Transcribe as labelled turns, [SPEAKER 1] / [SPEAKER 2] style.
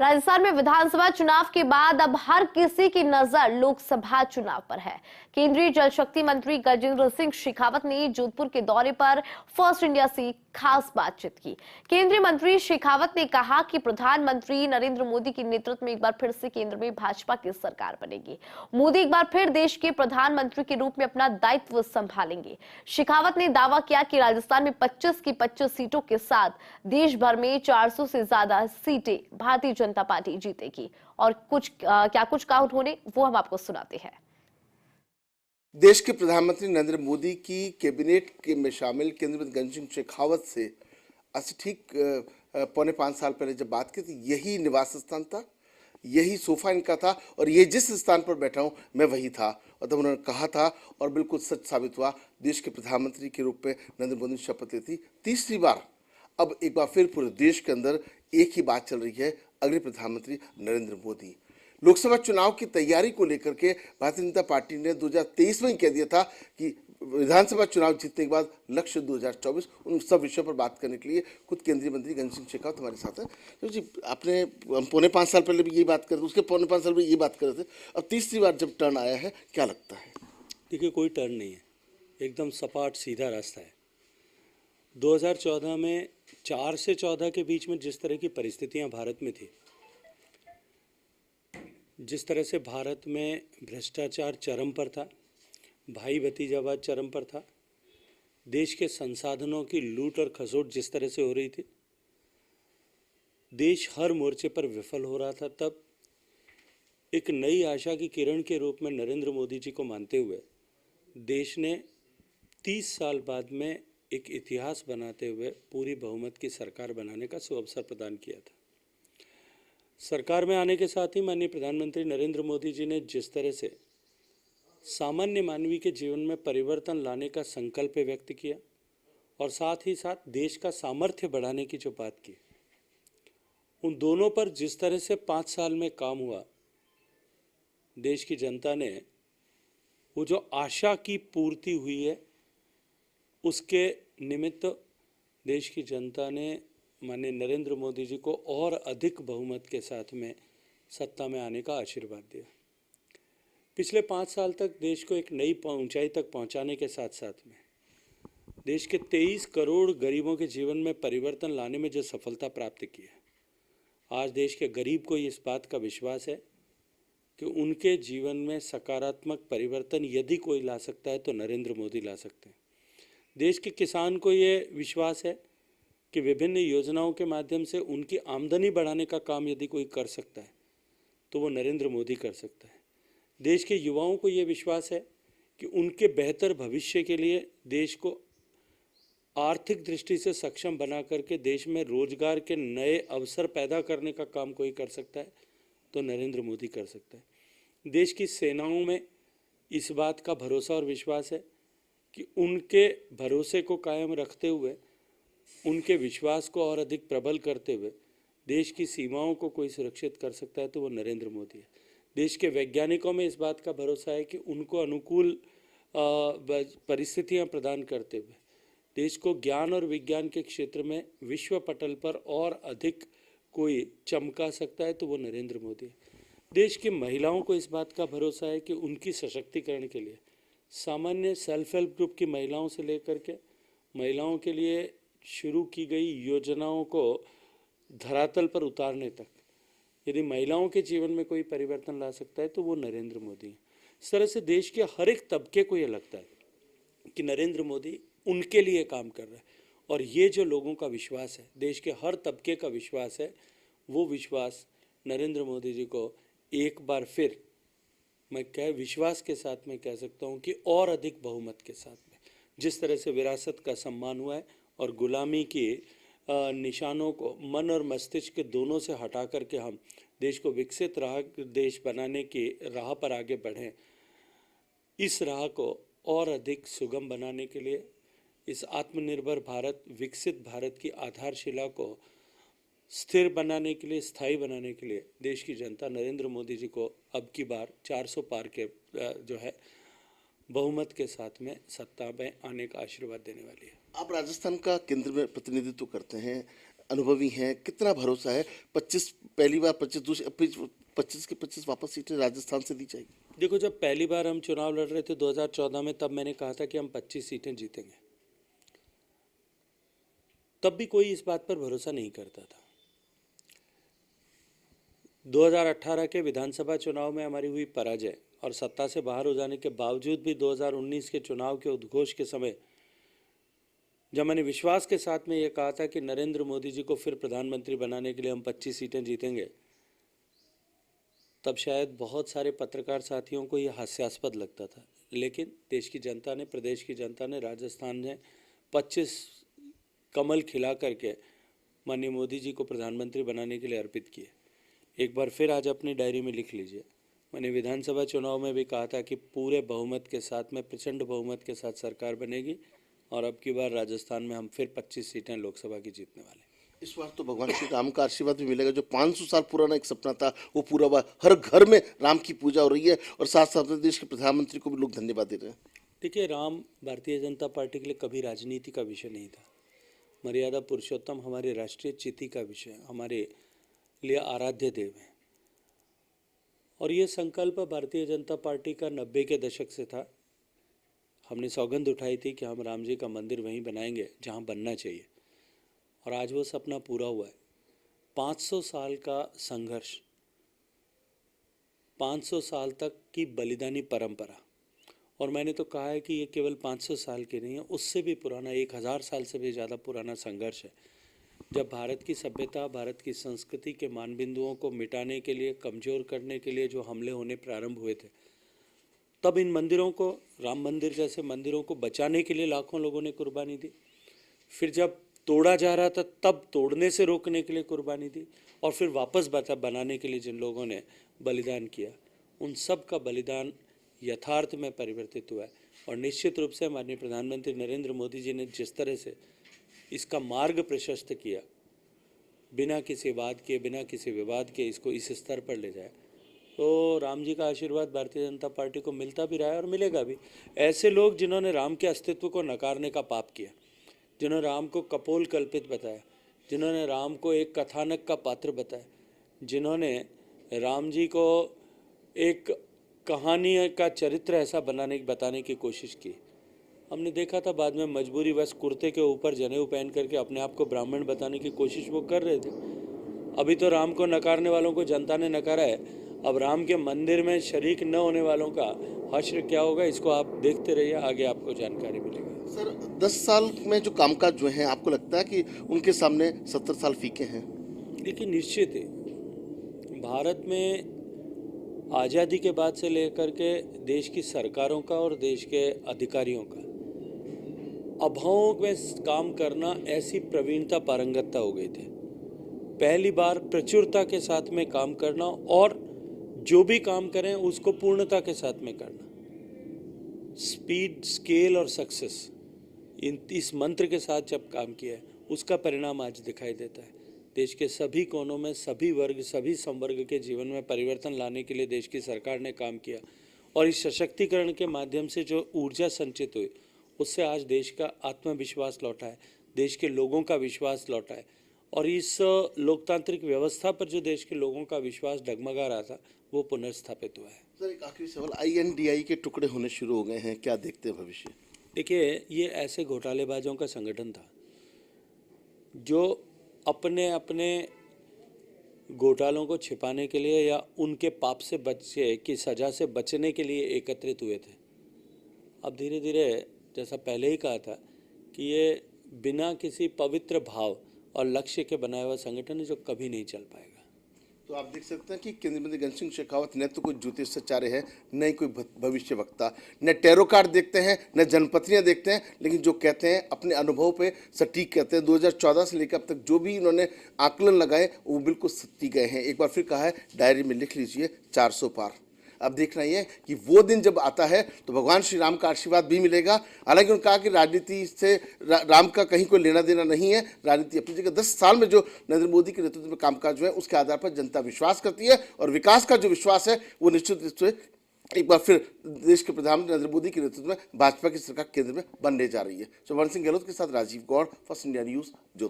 [SPEAKER 1] राजस्थान में विधानसभा चुनाव के बाद अब हर किसी की नजर लोकसभा चुनाव पर है। केंद्रीय जल शक्ति मंत्री गजेंद्र सिंह शेखावत ने जोधपुर के दौरे पर फर्स्ट इंडिया से खास बातचीत की। केंद्रीय मंत्री शेखावत ने कहा कि प्रधानमंत्री नरेंद्र मोदी के नेतृत्व में एक बार फिर से केंद्र में भाजपा की सरकार बनेगी। मोदी एक बार फिर देश के प्रधानमंत्री के रूप में अपना दायित्व संभालेंगे। शेखावत ने दावा किया कि राजस्थान में 25 की 25 सीटों के साथ देश भर में 400 से ज्यादा सीटें भारतीय जनता पार्टी जीतेगी। और क्या कुछ कहा उन्होंने, वो हम आपको सुनाते हैं।
[SPEAKER 2] देश के प्रधानमंत्री नरेंद्र मोदी की कैबिनेट के में शामिल केंद्रीय मंत्री गजेंद्र सिंह शेखावत से आज ठीक 4.5 साल पहले जब बात की थी, यही निवास स्थान था, यही सोफा इनका था और ये जिस स्थान पर बैठा हूं मैं वही था। और तब उन्होंने कहा था और बिल्कुल सच साबित हुआ, देश के प्रधानमंत्री के रूप में नरेंद्र मोदी ने शपथ ली थी। तीसरी बार अब एक बार फिर पूरे देश के अंदर एक ही बात चल रही है, अगले प्रधानमंत्री नरेंद्र मोदी। लोकसभा चुनाव की तैयारी को लेकर के भारतीय जनता पार्टी ने 2023 में ही कह दिया था कि विधानसभा चुनाव जीतने के बाद लक्ष्य 2024, उन सब विषयों पर बात करने के लिए खुद केंद्रीय मंत्री गजेंद्र सिंह शेखावत हमारे साथ हैं। तो जी, आपने 4.5 साल पहले भी यही बात कर, उसके 4.5 साल में ये बात कर रहे थे, अब तीसरी बार जब टर्न आया है, क्या लगता है?
[SPEAKER 3] देखिए, कोई टर्न नहीं है, एकदम सपाट सीधा रास्ता है। 2014 में 4 से 14 के बीच में जिस तरह की परिस्थितियां भारत में थी, जिस तरह से भारत में भ्रष्टाचार चरम पर था, भाई भतीजावाद चरम पर था, देश के संसाधनों की लूट और खसोट जिस तरह से हो रही थी, देश हर मोर्चे पर विफल हो रहा था, तब एक नई आशा की किरण के रूप में नरेंद्र मोदी जी को मानते हुए देश ने 30 साल बाद में एक इतिहास बनाते हुए पूरी बहुमत की सरकार बनाने का सुअवसर प्रदान किया था। सरकार में आने के साथ ही माननीय प्रधानमंत्री नरेंद्र मोदी जी ने जिस तरह से सामान्य मानवी के जीवन में परिवर्तन लाने का संकल्प व्यक्त किया और साथ ही साथ देश का सामर्थ्य बढ़ाने की जो बात की, उन दोनों पर जिस तरह से 5 साल में काम हुआ, देश की जनता ने वो जो आशा की पूर्ति हुई है, उसके निमित्त देश की जनता ने माननीय नरेंद्र मोदी जी को और अधिक बहुमत के साथ में सत्ता में आने का आशीर्वाद दिया। पिछले 5 साल तक देश को एक नई ऊंचाई तक पहुंचाने के साथ साथ में देश के 23 करोड़ गरीबों के जीवन में परिवर्तन लाने में जो सफलता प्राप्त की है, आज देश के गरीब को इस बात का विश्वास है कि उनके जीवन में सकारात्मक परिवर्तन यदि कोई ला सकता है तो नरेंद्र मोदी ला सकते हैं। देश के किसान को ये विश्वास है कि विभिन्न योजनाओं के माध्यम से उनकी आमदनी बढ़ाने का काम यदि कोई कर सकता है तो वो नरेंद्र मोदी कर सकता है। देश के युवाओं को ये विश्वास है कि उनके बेहतर भविष्य के लिए देश को आर्थिक दृष्टि से सक्षम बना करके देश में रोजगार के नए अवसर पैदा करने का काम कोई कर सकता है तो नरेंद्र मोदी कर सकता है। देश की सेनाओं में इस बात का भरोसा और विश्वास है कि उनके भरोसे को कायम रखते हुए, उनके विश्वास को और अधिक प्रबल करते हुए देश की सीमाओं को कोई सुरक्षित कर सकता है तो वो नरेंद्र मोदी है। देश के वैज्ञानिकों में इस बात का भरोसा है कि उनको अनुकूल परिस्थितियां प्रदान करते हुए देश को ज्ञान और विज्ञान के क्षेत्र में विश्व पटल पर और अधिक कोई चमका सकता है तो वो नरेंद्र मोदी है। देश की महिलाओं को इस बात का भरोसा है कि उनकी सशक्तिकरण के लिए सामान्य सेल्फ हेल्प ग्रुप की महिलाओं से लेकर के महिलाओं के लिए शुरू की गई योजनाओं को धरातल पर उतारने तक यदि महिलाओं के जीवन में कोई परिवर्तन ला सकता है तो वो नरेंद्र मोदी है। इस तरह से देश के हर एक तबके को ये लगता है कि नरेंद्र मोदी उनके लिए काम कर रहा है और ये जो लोगों का विश्वास है, देश के हर तबके का विश्वास है, वो विश्वास नरेंद्र मोदी जी को एक बार फिर मैं विश्वास के साथ में कह सकता हूँ कि और अधिक बहुमत के साथ में जिस तरह से विरासत का सम्मान हुआ है और गुलामी के निशानों को मन और मस्तिष्क के दोनों से हटा करके हम देश को विकसित देश बनाने की राह पर आगे बढ़ें, इस राह को और अधिक सुगम बनाने के लिए, इस आत्मनिर्भर भारत, विकसित भारत की आधारशिला को स्थिर बनाने के लिए, स्थायी बनाने के लिए देश की जनता नरेंद्र मोदी जी को अब की बार 400 पार के जो है बहुमत के साथ में सत्ता में आने का आशीर्वाद देने वाली है।
[SPEAKER 2] आप राजस्थान का केंद्र में प्रतिनिधित्व करते हैं, अनुभवी हैं, कितना भरोसा है 25 पहली बार 25 दूसरी 25 की 25 वापस सीटें राजस्थान से दी जाएगी?
[SPEAKER 3] देखो, जब पहली बार हम चुनाव लड़ रहे थे 2014 में, तब मैंने कहा था कि हम 25 सीटें जीतेंगे। तब भी कोई इस बात पर भरोसा नहीं करता था। 2018 के विधानसभा चुनाव में हमारी हुई पराजय और सत्ता से बाहर हो जाने के बावजूद भी 2019 के चुनाव के उद्घोष के समय जब मैंने विश्वास के साथ में ये कहा था कि नरेंद्र मोदी जी को फिर प्रधानमंत्री बनाने के लिए हम 25 सीटें जीतेंगे, तब शायद बहुत सारे पत्रकार साथियों को ये हास्यास्पद लगता था। लेकिन देश की जनता ने, प्रदेश की जनता ने, राजस्थान ने 25 कमल खिला करके माननीय मोदी जी को प्रधानमंत्री बनाने के लिए अर्पित किए। एक बार फिर आज अपनी डायरी में लिख लीजिए, मैंने विधानसभा चुनाव में भी कहा था कि पूरे बहुमत के साथ में, प्रचंड बहुमत के साथ सरकार बनेगी और अब की बार राजस्थान में हम फिर 25 सीटें लोकसभा की जीतने वाले।
[SPEAKER 2] इस बार तो भगवान श्री राम का आशीर्वाद भी मिलेगा। जो 500 साल पुराना एक सपना था वो पूरा हुआ। हर घर में राम की पूजा हो रही है और साथ साथ में देश के प्रधानमंत्री को भी लोग धन्यवाद दे रहे हैं।
[SPEAKER 3] देखिए, राम भारतीय जनता पार्टी के लिए कभी राजनीति का विषय नहीं था। मर्यादा पुरुषोत्तम हमारे राष्ट्रीय चिति का विषय, हमारे लिए आराध्य देव है। और ये संकल्प भारतीय जनता पार्टी का 90 के दशक से था। हमने सौगंध उठाई थी कि हम राम जी का मंदिर वहीं बनाएंगे जहां बनना चाहिए, और आज वो सपना पूरा हुआ है। 500 साल का संघर्ष, 500 साल तक की बलिदानी परंपरा, और मैंने तो कहा है कि ये केवल 500 साल की नहीं है, उससे भी पुराना 1000 साल से भी ज़्यादा पुराना संघर्ष है। जब भारत की सभ्यता, भारत की संस्कृति के मानबिंदुओं को मिटाने के लिए, कमज़ोर करने के लिए जो हमले होने प्रारंभ हुए थे, तब इन मंदिरों को, राम मंदिर जैसे मंदिरों को बचाने के लिए लाखों लोगों ने कुर्बानी दी। फिर जब तोड़ा जा रहा था तब तोड़ने से रोकने के लिए कुर्बानी दी, और फिर वापस बनाने के लिए जिन लोगों ने बलिदान किया, उन सब का बलिदान यथार्थ में परिवर्तित हुआ है। और निश्चित रूप से माननीय प्रधानमंत्री नरेंद्र मोदी जी ने जिस तरह से इसका मार्ग प्रशस्त किया, बिना किसी वाद के, बिना किसी विवाद के इसको इस स्तर पर ले जाए, तो राम जी का आशीर्वाद भारतीय जनता पार्टी को मिलता भी रहा है और मिलेगा भी। ऐसे लोग जिन्होंने राम के अस्तित्व को नकारने का पाप किया, जिन्होंने राम को कपोल कल्पित बताया, जिन्होंने राम को एक कथानक का पात्र बताया, जिन्होंने राम जी को एक कहानी का चरित्र ऐसा बताने की कोशिश की, हमने देखा था बाद में मजबूरी बस कुर्ते के ऊपर जनेऊ पहन करके अपने आप को ब्राह्मण बताने की कोशिश वो कर रहे थे। अभी तो राम को नकारने वालों को जनता ने नकारा है, अब राम के मंदिर में शरीक न होने वालों का हश्र क्या होगा, इसको आप देखते रहिए, आगे आपको जानकारी मिलेगी।
[SPEAKER 2] सर, 10 साल में जो कामकाज जो हैं, आपको लगता है कि उनके सामने 70 साल फीके हैं?
[SPEAKER 3] देखिए, निश्चित है, भारत में आज़ादी के बाद से लेकर के देश की सरकारों का और देश के अधिकारियों का अभावों में काम करना ऐसी प्रवीणता, पारंगतता हो गई थी। पहली बार प्रचुरता के साथ में काम करना और जो भी काम करें उसको पूर्णता के साथ में करना, स्पीड, स्केल और सक्सेस, इस मंत्र के साथ जब काम किया है उसका परिणाम आज दिखाई देता है। देश के सभी कोनों में, सभी वर्ग, सभी संवर्ग के जीवन में परिवर्तन लाने के लिए देश की सरकार ने काम किया, और इस सशक्तिकरण के माध्यम से जो ऊर्जा संचित हुई, उससे आज देश का आत्मविश्वास लौटा है, देश के लोगों का विश्वास लौटा है, और इस लोकतांत्रिक व्यवस्था पर जो देश के लोगों का विश्वास डगमगा रहा था वो पुनर्स्थापित हुआ है।
[SPEAKER 2] सर, एक आखिरी सवाल, INDI के टुकड़े होने शुरू हो गए हैं, क्या देखते हैं भविष्य?
[SPEAKER 3] देखिए, ये ऐसे घोटालेबाजों का संगठन था जो अपने अपने घोटालों को छिपाने के लिए या उनके पाप से बचे की सज़ा से बचने के लिए एकत्रित हुए थे। अब धीरे धीरे, जैसा पहले ही कहा था, कि ये बिना किसी पवित्र भाव और लक्ष्य के बनाया हुआ संगठन है जो कभी नहीं चल पाएगा।
[SPEAKER 2] तो आप देख सकते हैं कि केंद्रीय मंत्री गणसिंह शेखावत न तो कोई ज्योतिष सचारे हैं, न ही कोई भविष्य वक्ता, न टैरो कार्ड देखते हैं, न जनपत्रियां देखते हैं, लेकिन जो कहते हैं अपने अनुभव पे सटीक कहते हैं। 2014 से लेकर अब तक जो भी इन्होंने आकलन लगाए वो बिल्कुल सटीक गए हैं। एक बार फिर कहा है, डायरी में लिख लीजिए, 400 पार। अब देखना ये है कि वो दिन जब आता है तो भगवान श्री राम का आशीर्वाद भी मिलेगा। हालांकि उन्होंने कहा कि राजनीति से राम का कहीं कोई लेना देना नहीं है, राजनीति अपनी जगह। 10 साल में जो नरेंद्र मोदी के नेतृत्व में कामकाज जो है उसके आधार पर जनता विश्वास करती है, और विकास का जो विश्वास है वो निश्चित रूप से एक बार फिर देश के प्रधानमंत्री नरेंद्र मोदी के नेतृत्व में भाजपा की सरकार केंद्र में बनने जा रही है। सुभान सिंह गहलोत के साथ Rajiv Gaur, First India news, जो